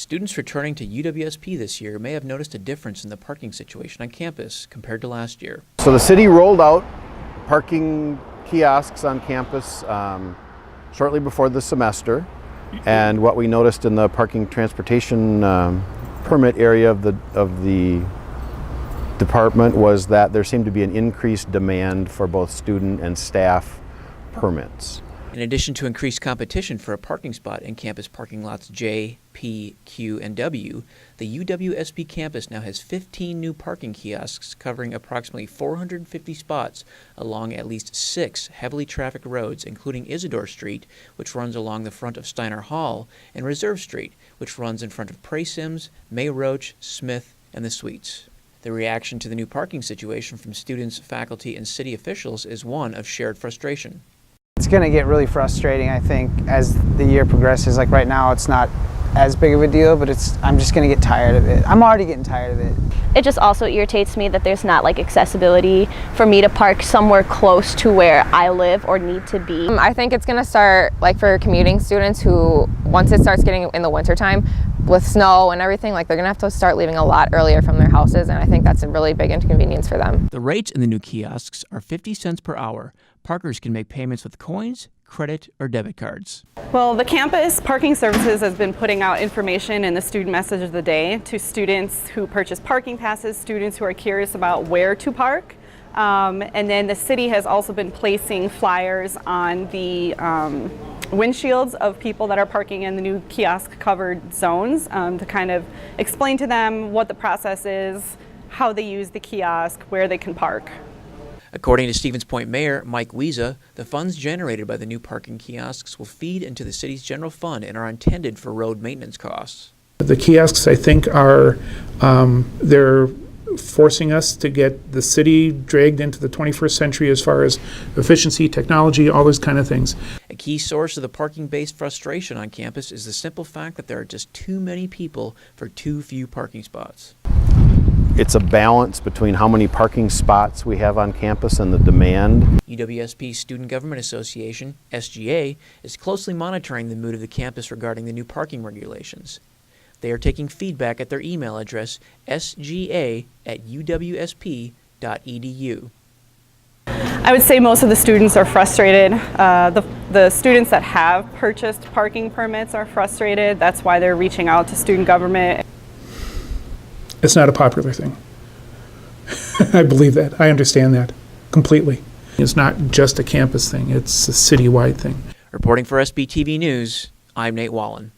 Students returning to UWSP this year may have noticed a difference in the parking situation on campus compared to last year. So the city rolled out parking kiosks on campus shortly before the semester, and what we noticed in the parking transportation permit area of the department was that there seemed to be an increased demand for both student and staff permits. In addition to increased competition for a parking spot in campus parking lots J, P, Q, and W, the UWSP campus now has 15 new parking kiosks covering approximately 450 spots along at least 6 heavily trafficked roads, including Isidore Street, which runs along the front of Steiner Hall, and Reserve Street, which runs in front of Prey-Sims, May Roach, Smith, and the Suites. The reaction to the new parking situation from students, faculty, and city officials is one of shared frustration. It's going to get really frustrating, I think, as the year progresses. Like right now, it's not as big of a deal, but I'm just going to get tired of it. I'm already getting tired of it. It just also irritates me that there's not like accessibility for me to park somewhere close to where I live or need to be. I think it's going to start like for commuting students who, once it starts getting in the wintertime with snow and everything, like they're going to have to start leaving a lot earlier from their houses, and I think that's a really big inconvenience for them. The rates in the new kiosks are 50 cents per hour. Parkers can make payments with coins, credit, or debit cards. Well, the campus parking services has been putting out information in the student message of the day to students who purchase parking passes, students who are curious about where to park. And then the city has also been placing flyers on the windshields of people that are parking in the new kiosk covered zones to kind of explain to them what the process is, how they use the kiosk, where they can park. According to Stevens Point Mayor Mike Wiesa, the funds generated by the new parking kiosks will feed into the city's general fund and are intended for road maintenance costs. The kiosks, I think, are they're forcing us to get the city dragged into the 21st century as far as efficiency, technology, all those kind of things. A key source of the parking-based frustration on campus is the simple fact that there are just too many people for too few parking spots. It's a balance between how many parking spots we have on campus and the demand. UWSP Student Government Association, SGA, is closely monitoring the mood of the campus regarding the new parking regulations. They are taking feedback at their email address, sga@uwsp.edu. I would say most of the students are frustrated. The students that have purchased parking permits are frustrated. That's why they're reaching out to student government. It's not a popular thing. I believe that. I understand that completely. It's not just a campus thing. It's a citywide thing. Reporting for SPTV News, I'm Nate Wallin.